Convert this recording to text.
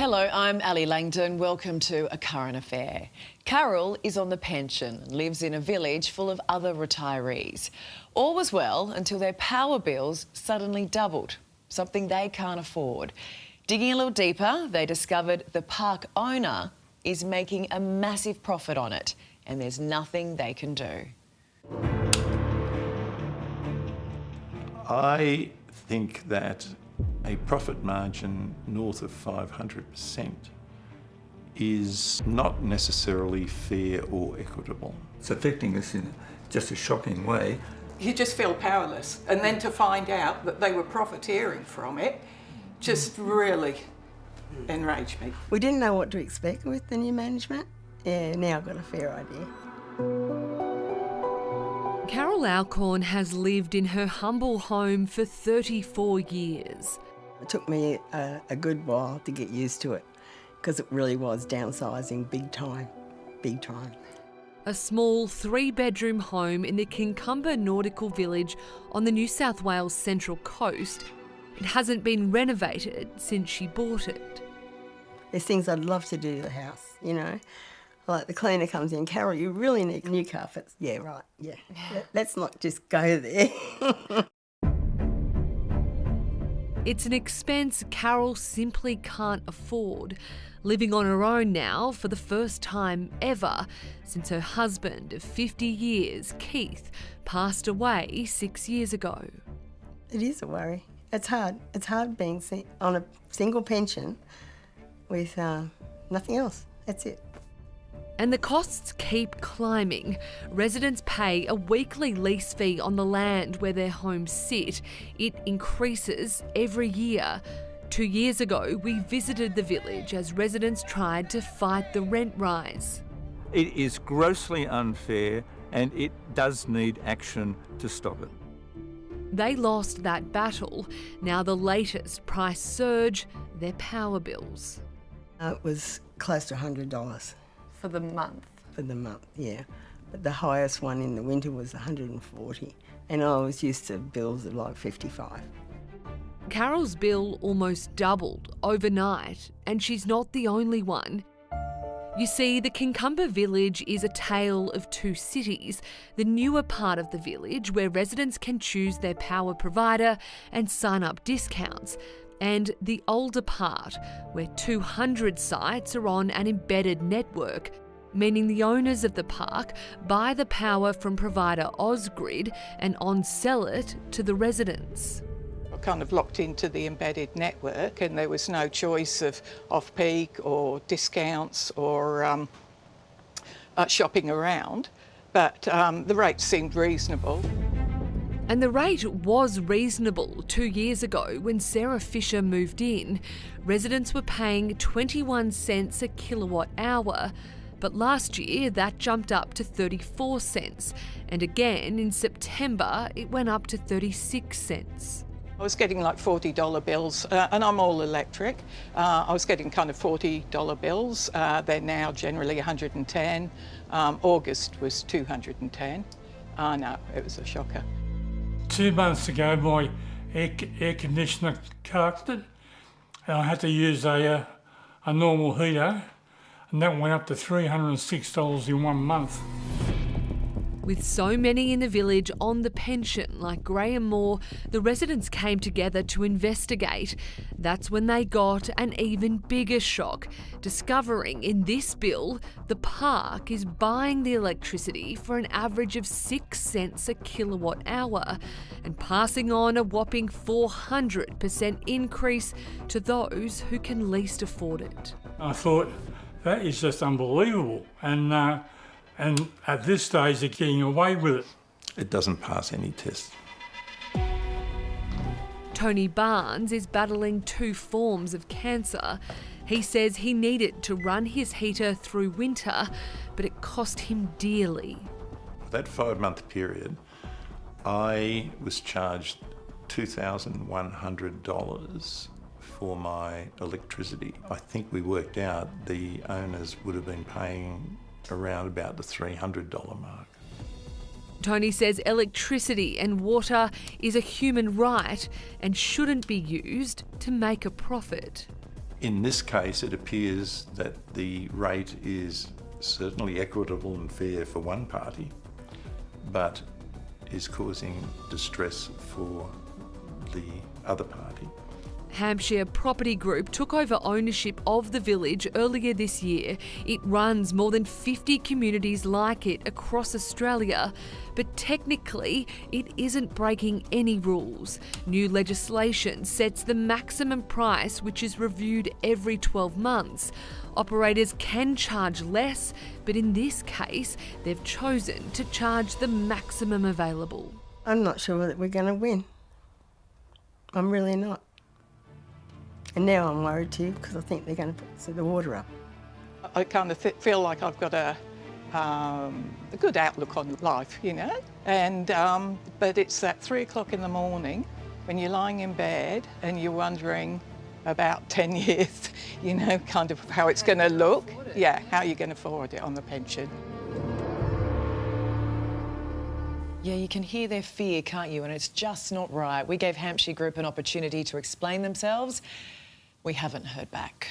Hello, I'm Ali Langdon. Welcome to A Current Affair. Carol is on the pension and lives in a village full of other retirees. All was well until their power bills suddenly doubled, something they can't afford. Digging a little deeper, they discovered the park owner is making a massive profit on it, and there's nothing they can do. I think that a profit margin north of 500% is not necessarily fair or equitable. It's affecting us in just a shocking way. You just feel powerless. And then to find out that they were profiteering from it just really enraged me. We didn't know what to expect with the new management. Yeah, now I've got a fair idea. Carol Alcorn has lived in her humble home for 34 years. It took me a good while to get used to it because it really was downsizing big time, big time. A small 3-bedroom home in the Kincumber Nautical Village on the New South Wales Central Coast. It hasn't been renovated since she bought it. There's things I'd love to do to the house, you know. Like the cleaner comes in, Carol, you really need new carpets. Yeah, right, yeah. Let's not just go there. It's an expense Carol simply can't afford, living on her own now for the first time ever since her husband of 50 years, Keith, passed away 6 years ago. It is a worry. It's hard. It's hard being on a single pension with nothing else. That's it. And the costs keep climbing. Residents pay a weekly lease fee on the land where their homes sit. It increases every year. 2 years ago, we visited the village as residents tried to fight the rent rise. It is grossly unfair and it does need action to stop it. They lost that battle. Now the latest price surge, their power bills. It was close to $100. For the month? For the month, yeah. But the highest one in the winter was $140, and I was used to bills of like $55. Carol's bill almost doubled overnight, and she's not the only one. You see, the Kincumber village is a tale of two cities. The newer part of the village, where residents can choose their power provider and sign up discounts, and the older part, where 200 sites are on an embedded network, meaning the owners of the park buy the power from provider Ausgrid and on-sell it to the residents. I kind of locked into the embedded network and there was no choice of off-peak or discounts or shopping around, but the rates seemed reasonable. And the rate was reasonable 2 years ago when Sarah Fisher moved in. Residents were paying 21 cents a kilowatt hour, but last year that jumped up to 34 cents. And again in September it went up to 36 cents. I was getting like $40 bills, and I'm all electric. I was getting kind of $40 bills. They're now generally 110. August was 210. No, it was a shocker. 2 months ago, my air conditioner collapsed, and I had to use a normal heater, and that went up to $306 in 1 month. With so many in the village on the pension, like Graham Moore, the residents came together to investigate. That's when they got an even bigger shock, discovering in this bill the park is buying the electricity for an average of 6 cents a kilowatt hour and passing on a whopping 400% increase to those who can least afford it. I thought, that is just unbelievable, and at this stage they're getting away with it. It doesn't pass any test. Tony Barnes is battling 2 forms of cancer. He says he needed to run his heater through winter, but it cost him dearly. That 5-month period, I was charged $2,100 for my electricity. I think we worked out the owners would have been paying around about the $300 mark. Tony says electricity and water is a human right and shouldn't be used to make a profit. In this case, it appears that the rate is certainly equitable and fair for one party, but is causing distress for the other party. Hampshire Property Group took over ownership of the village earlier this year. It runs more than 50 communities like it across Australia, but technically it isn't breaking any rules. New legislation sets the maximum price, which is reviewed every 12 months. Operators can charge less, but in this case, they've chosen to charge the maximum available. I'm not sure that we're going to win. I'm really not. And now I'm worried too because I think they're going to put the water up. I kind of feel like I've got a good outlook on life, you know, and but it's that 3 o'clock in the morning when you're lying in bed and you're wondering about 10 years, you know, kind of how it's going to look. Yeah, how you're going to afford it on the pension. Yeah, you can hear their fear, can't you? And it's just not right. We gave Hampshire Group an opportunity to explain themselves. We haven't heard back.